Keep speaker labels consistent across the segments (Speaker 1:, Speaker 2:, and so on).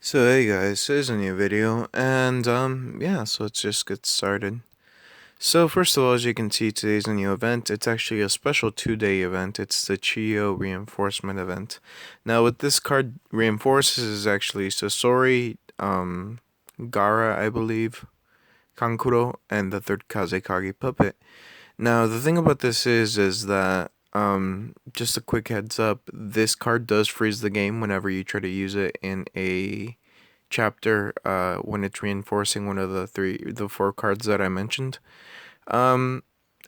Speaker 1: So hey guys, here's a new video, and yeah, so let's just get started. So first of all, as you can see, today's a new event. It's actually a special 2-day event. It's the Chiyo reinforcement event. Now what this card reinforces is actually Sasori, Gara, I believe, Kankuro, and the third Kazekage puppet. Now the thing about this is that just a quick heads up, this card does freeze the game whenever you try to use it in a chapter when it's reinforcing one of the four cards that I mentioned. Um,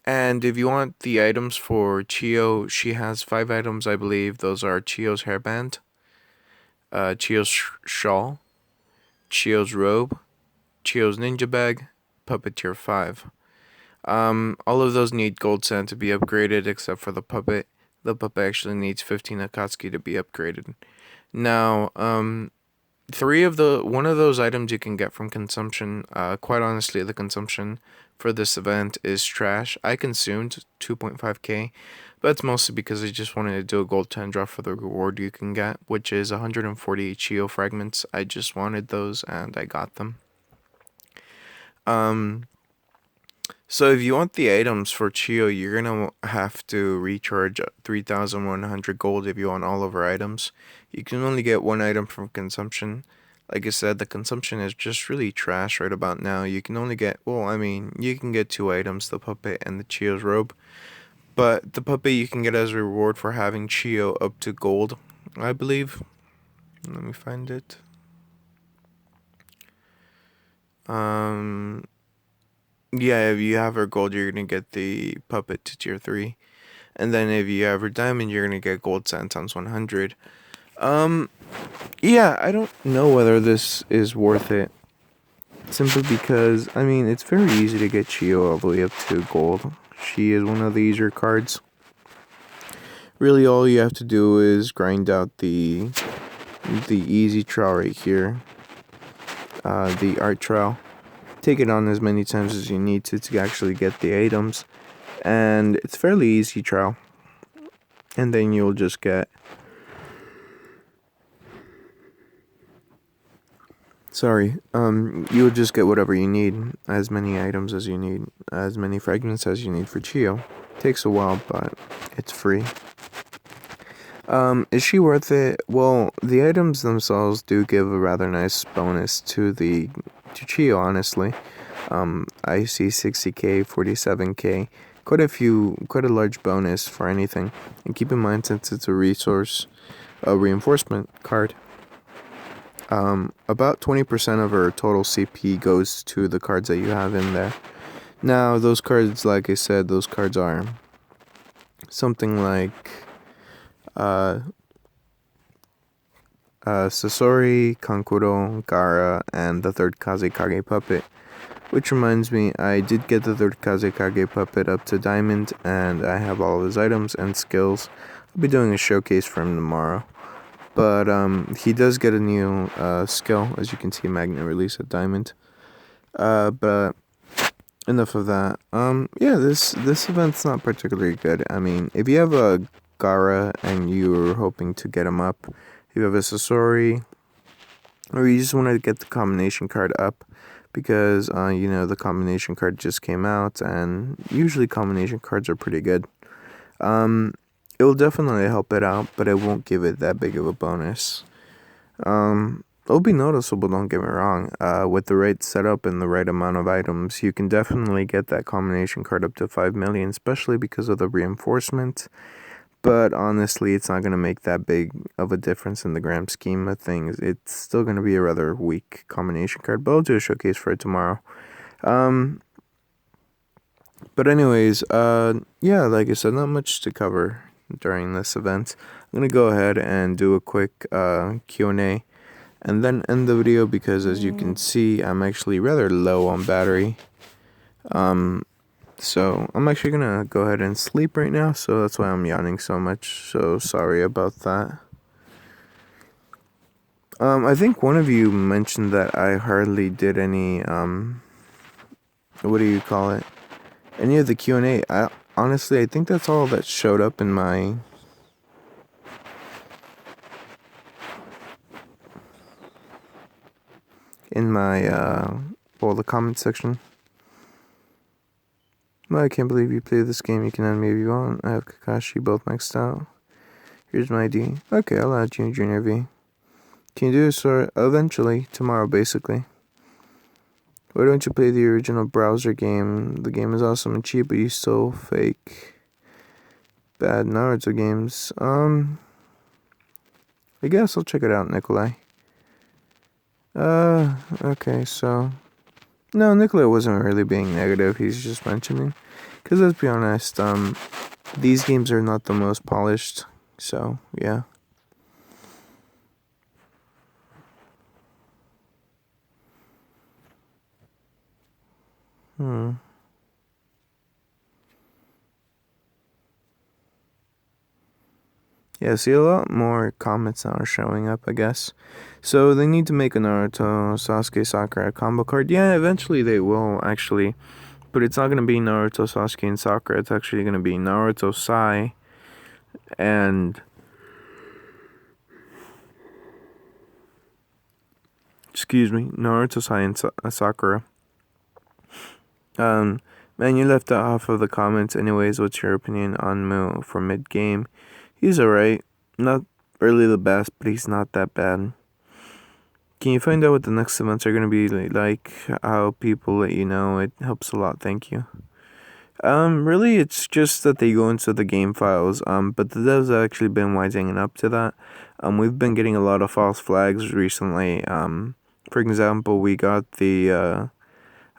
Speaker 1: and if you want the items for Chio, she has 5 items, I believe. Those are Chio's hairband, Chio's shawl, Chio's robe, Chio's ninja bag, Puppeteer 5. All of those need gold sand to be upgraded except for the puppet. The puppet actually needs 15 Akatsuki to be upgraded. Now, one of those items you can get from consumption. Quite honestly, the consumption for this event is trash. I consumed 2.5k, but it's mostly because I just wanted to do a gold 10 drop for the reward you can get, which is 140 Chio fragments. I just wanted those and I got them. So if you want the items for Chio, you're gonna have to recharge 3,100 gold if you want all of her items. You can only get one item from consumption. Like I said, the consumption is just really trash right about now. You can only get, you can get 2 items, the puppet and the Chio's robe. But the puppet you can get as a reward for having Chio up to gold, I believe. Let me find it. Yeah, if you have her gold, you're gonna get the puppet to tier 3. And then if you have her diamond, you're gonna get gold sand times 100. Yeah, I don't know whether this is worth it. Simply because, it's very easy to get Chio all the way up to gold. She is one of the easier cards. Really, all you have to do is grind out the easy trial right here. The art trial. Take it on as many times as you need to actually get the items. And it's fairly easy trial. And then you'll just get you'll just get whatever you need, as many items as you need, as many fragments as you need for Chio. Takes a while, but it's free. Is she worth it? Well, the items themselves do give a rather nice bonus to Chio, honestly. I see 60k, 47k, quite a large bonus for anything. And keep in mind, since it's a reinforcement card, about 20% of her total CP goes to the cards that you have in there. Now, those cards, like I said, those cards are something like Sasori, Kankuro, Gara, and the third Kazekage puppet. Which reminds me, I did get the third Kazekage puppet up to diamond, and I have all of his items and skills. I'll be doing a showcase for him tomorrow. But he does get a new skill, as you can see, magnet release at diamond. But enough of that. Yeah, this event's not particularly good. If you have a Gara and you're hoping to get him up, if you have a Sasori, or you just want to get the combination card up, because the combination card just came out, and usually combination cards are pretty good. It will definitely help it out, but it won't give it that big of a bonus. It'll be noticeable, don't get me wrong. With the right setup and the right amount of items, you can definitely get that combination card up to 5 million, especially because of the reinforcement. But honestly, it's not going to make that big of a difference in the grand scheme of things. It's still going to be a rather weak combination card, but I'll do a showcase for it tomorrow. But anyways, yeah, like I said, not much to cover during this event. I'm going to go ahead and do a quick Q&A and then end the video because, as you can see, I'm actually rather low on battery. So I'm actually gonna go ahead and sleep right now, so that's why I'm yawning so much, so sorry about that. I think one of you mentioned that I hardly did any, what do you call it? Any of the Q&A. Honestly, I think that's all that showed up in my... in my, the comment section. Well, I can't believe you play this game. You can add me if you want. I have Kakashi both maxed out. Here's my ID. Okay, I'll add you, Junior V. Can you do this eventually? Tomorrow, basically. Why don't you play the original browser game? The game is awesome and cheap, but you still fake bad Naruto games. I guess I'll check it out, Nikolai. Okay, so... No, Nikolai wasn't really being negative, he's just mentioning. Because let's be honest, these games are not the most polished, so, yeah. Yeah, see, a lot more comments now are showing up, I guess. So they need to make a Naruto, Sasuke, Sakura combo card. Yeah, eventually they will, actually. But it's not going to be Naruto, Sasuke, and Sakura. It's actually going to be Naruto, Sai, and... Excuse me, Naruto, Sai, and Sakura. Man, you left out half of the comments. Anyways, what's your opinion on Mu for mid-game? He's alright. Not really the best, but he's not that bad. Can you find out what the next events are going to be like? How people let you know? It helps a lot, thank you. Really, it's just that they go into the game files, but the devs have actually been wising up to that. We've been getting a lot of false flags recently. For example, we got the,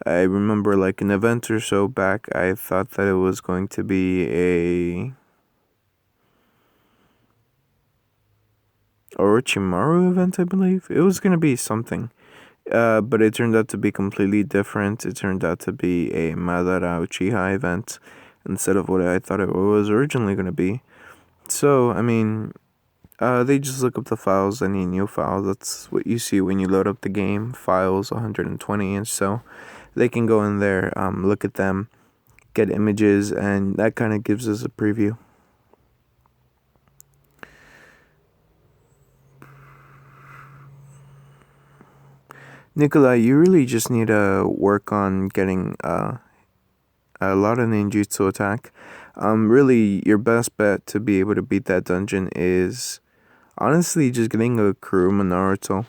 Speaker 1: I remember like an event or so back, I thought that it was going to be a Orochimaru event, I believe. It was going to be something. But it turned out to be completely different. It turned out to be a Madara Uchiha event instead of what I thought it was originally going to be. So, I mean, they just look up the files, any new files. That's what you see when you load up the game, files 120, and so they can go in there, look at them, get images, and that kind of gives us a preview. Nikolai, you really just need to work on getting a lot of ninjutsu attack. Really, your best bet to be able to beat that dungeon is honestly just getting a Kuruma Naruto.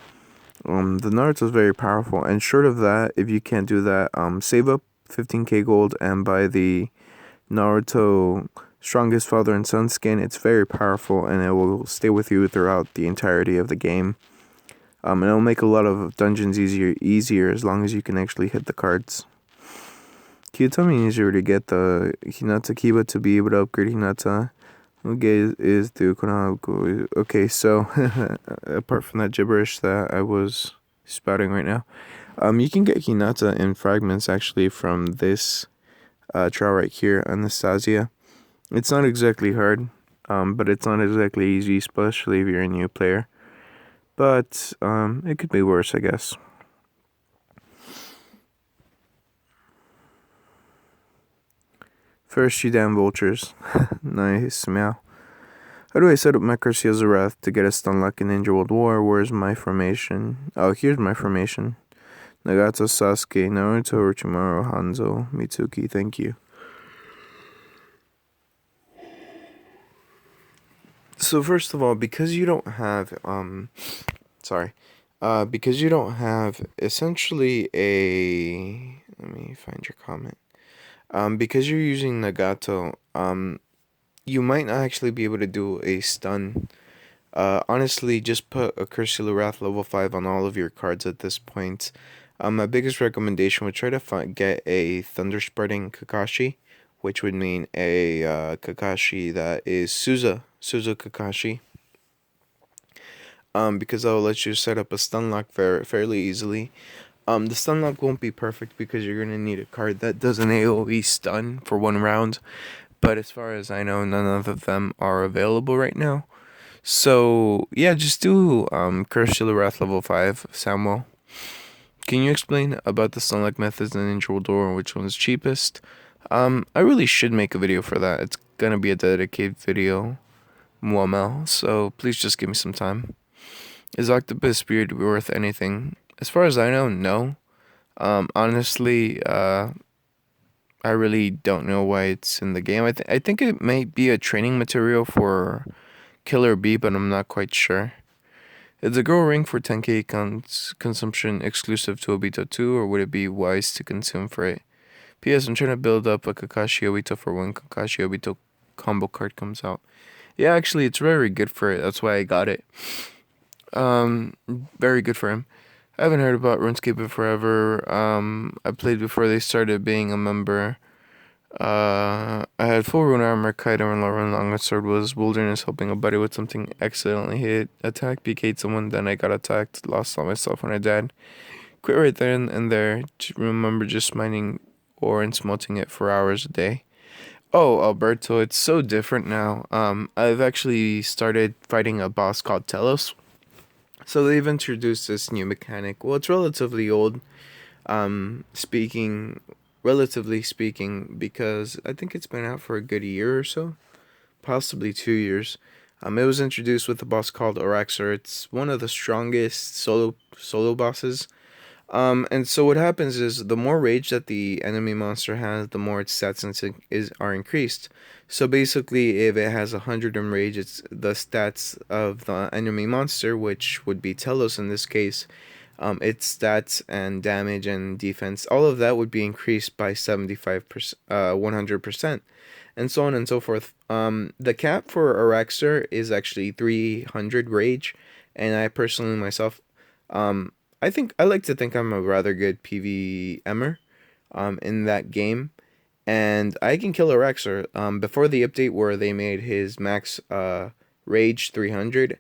Speaker 1: The Naruto is very powerful, and short of that, if you can't do that, save up 15k gold and buy the Naruto Strongest Father and Son skin. It's very powerful, and it will stay with you throughout the entirety of the game. And it'll make a lot of dungeons easier as long as you can actually hit the cards. Can you tell me easier to get the Hinata Kiba to be able to upgrade Hinata? Okay, so apart from that gibberish that I was spouting right now, you can get Hinata in fragments actually from this trial right here, Anastasia. It's not exactly hard, but it's not exactly easy, especially if you're a new player. But it could be worse, I guess. First, you damn vultures. Nice, meow. How do I set up my Cursea's Wrath to get a stun lock in Ninja World War? Where's my formation? Oh, here's my formation. Nagato, Sasuke, Naruto, Orochimaru, Hanzo, Mitsuki, thank you. So first of all, because you don't have, because you don't have essentially a, let me find your comment. Because you're using Nagato, you might not actually be able to do a stun. Honestly, just put a Curseula Wrath level 5 on all of your cards at this point. My biggest recommendation would try to get a Thunder Spreading Kakashi, which would mean a Kakashi that is Suza Kakashi. Because that will let you set up a stun lock fairly easily. The stun lock won't be perfect because you're going to need a card that does an AoE stun for 1 round. But as far as I know, none of them are available right now. So, yeah, just do Curseula Wrath level 5, Samuel. Can you explain about the stun lock methods in Ninja World War and which one's cheapest? I really should make a video for that. It's going to be a dedicated video, Muamel, so please just give me some time. Is Octopus Beard worth anything? As far as I know, no. Honestly, I really don't know why it's in the game. I think it may be a training material for Killer B, but I'm not quite sure. Is a grow ring for 10k consumption exclusive to Obito 2, or would it be wise to consume for it? P.S. I'm trying to build up a Kakashi Obito for when Kakashi Obito combo card comes out. Yeah, actually, it's very good for it. That's why I got it. Um, very good for him. I haven't heard about RuneScape in forever. I played before they started being a member. I had full rune armor, kite and Lauren Longest Sword was wilderness helping a buddy with something accidentally hit, attacked, PK'd someone, then I got attacked, lost all myself when I died. Quit right then and there. Remember just mining ore and smelting it for hours a day. Oh, Alberto, it's so different now. I've actually started fighting a boss called Telos. So they've introduced this new mechanic. Well, it's relatively old. Speaking, relatively speaking, because I think it's been out for a good year or so, possibly 2 years. It was introduced with a boss called Oraxer. It's one of the strongest solo bosses. And so what happens is the more rage that the enemy monster has, the more its stats are increased. So basically, if it has 100 in rage, it's the stats of the enemy monster, which would be Telos in this case. Its stats and damage and defense, all of that would be increased by 75%, 100%, and so on and so forth. The cap for Araxer is actually 300 rage, and I personally myself, um, I like to think I'm a rather good PvMer in that game, and I can kill a Rexer. Before the update where they made his max rage 300,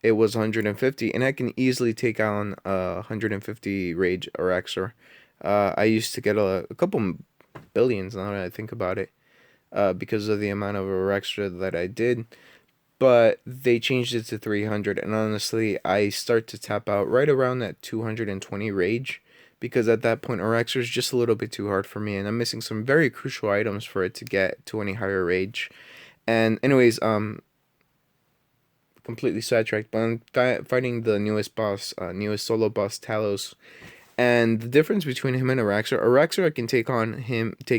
Speaker 1: it was 150, and I can easily take on 150 rage Rexer. I used to get a couple billions now that I think about it, because of the amount of Rexer that I did, but they changed it to 300, and honestly I start to tap out right around that 220 rage, because at that point Oraxer is just a little bit too hard for me, and I'm missing some very crucial items for it to get to any higher rage. And anyways, completely sidetracked, but I'm fighting the newest solo boss, Talos, and the difference between him and Araxer, I can take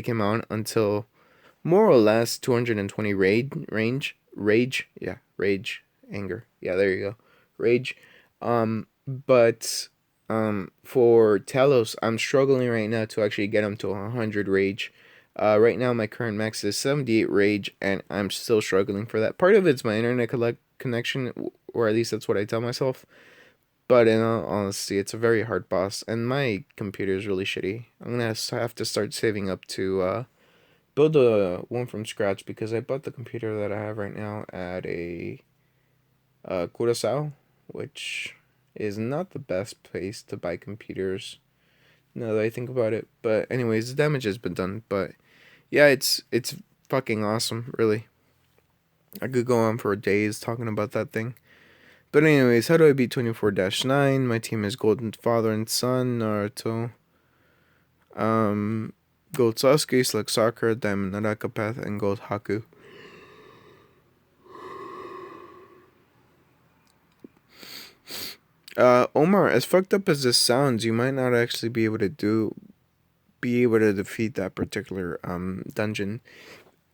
Speaker 1: him on until more or less 220 rage, anger. Yeah, there you go. Rage. But for Talos, I'm struggling right now to actually get him to 100 rage. Right now my current max is 78 rage, and I'm still struggling for that. Part of it's my internet connection, or at least that's what I tell myself. But in all honesty, it's a very hard boss, and my computer is really shitty. I'm gonna have to start saving up to build a one from scratch, because I bought the computer that I have right now at a Curacao, which is not the best place to buy computers now that I think about it. But anyways, the damage has been done. But yeah, it's fucking awesome, really. I could go on for days talking about that thing. But anyways, how do I beat 24-9? My team is Golden Father and Son, Naruto, um, Gold Sasuke, Select Sakura, Diamond Narakapath, and Gold Haku. Omar, as fucked up as this sounds, you might not actually be able to defeat that particular dungeon.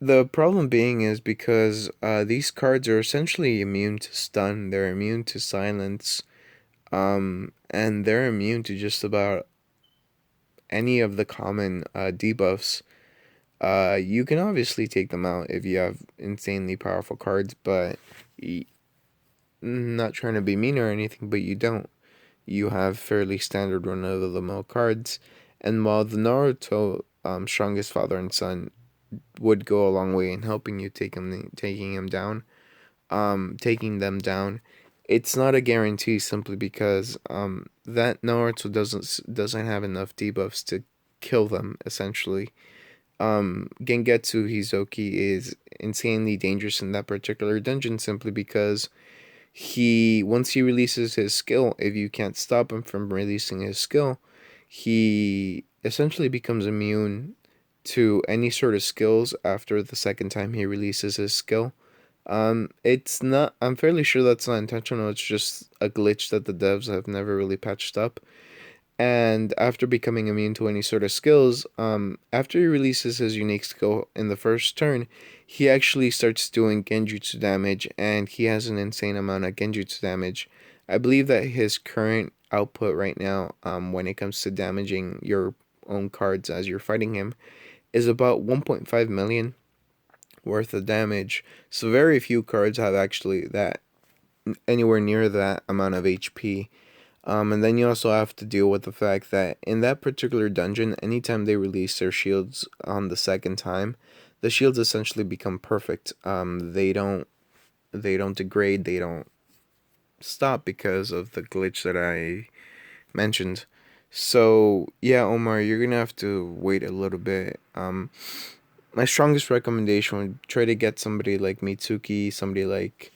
Speaker 1: The problem being is because these cards are essentially immune to stun, they're immune to silence, and they're immune to just about any of the common debuffs. You can obviously take them out if you have insanely powerful cards, but not trying to be mean or anything, but you don't. You have fairly standard run of the mill cards, and while the Naruto strongest father and son would go a long way in helping you taking them down, it's not a guarantee simply because that Naruto doesn't have enough debuffs to kill them essentially. Gengetsu Hizoki is insanely dangerous in that particular dungeon simply because once he releases his skill, if you can't stop him from releasing his skill, he essentially becomes immune to any sort of skills after the second time he releases his skill. It's not. I'm fairly sure that's not intentional. It's just a glitch that the devs have never really patched up. And after becoming immune to any sort of skills, after he releases his unique skill in the first turn, he actually starts doing genjutsu damage, and he has an insane amount of genjutsu damage. I believe that his current output right now, when it comes to damaging your own cards as you're fighting him, is about 1.5 million worth of damage. So very few cards have actually that anywhere near that amount of HP. And then you also have to deal with the fact that in that particular dungeon, anytime they release their shields on the second time, the shields essentially become perfect. They don't degrade, they don't stop because of the glitch that I mentioned. So yeah, Omar, you're gonna have to wait a little bit. My strongest recommendation would try to get somebody like Mitsuki, somebody like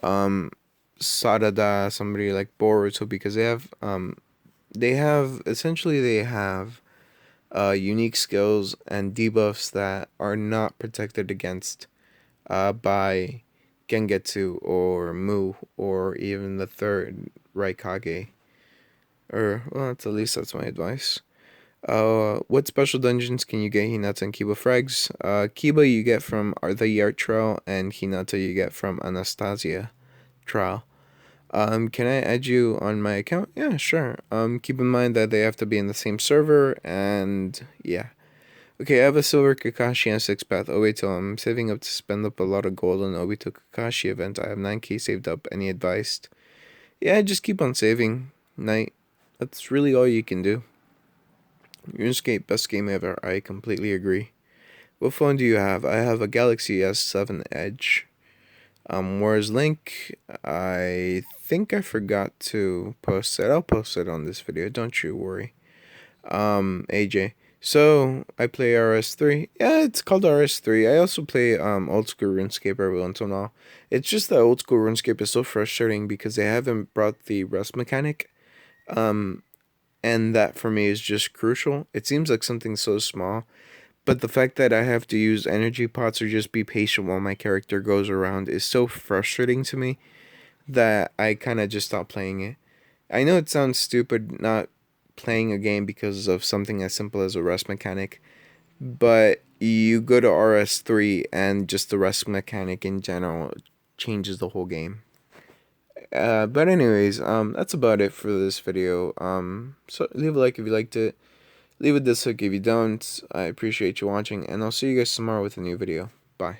Speaker 1: um Sarada, somebody like Boruto, because they have unique skills and debuffs that are not protected against by Gengetsu or Mu or even the third Raikage. Or well, that's my advice. What special dungeons can you get Hinata and Kiba frags? Kiba you get from the Yart Trial, and Hinata you get from Anastasia Trial. Can I add you on my account? Yeah, sure. Keep in mind that they have to be in the same server, and yeah. Okay, I have a silver Kakashi and 6 path Obito. I'm saving up to spend up a lot of gold on Obito Kakashi event. I have 9k saved up. Any advice? Yeah, just keep on saving. Night. That's really all you can do. RuneScape, best game ever. I completely agree. What phone do you have? I have a Galaxy S7 Edge. Whereas Link, I think I forgot to post it. I'll post it on this video. Don't you worry. AJ. So I play RS3. Yeah, it's called RS3. I also play old school RuneScape every once in a while. It's just that old school RuneScape is so frustrating because they haven't brought the rest mechanic. Um, and that for me is just crucial. It seems like something so small, but the fact that I have to use energy pots or just be patient while my character goes around is so frustrating to me that I kind of just stopped playing it. I know it sounds stupid not playing a game because of something as simple as a rest mechanic, but you go to RS3 and just the rest mechanic in general changes the whole game. But anyways, that's about it for this video. So leave a like if you liked it. Leave a dislike if you don't. I appreciate you watching, and I'll see you guys tomorrow with a new video. Bye.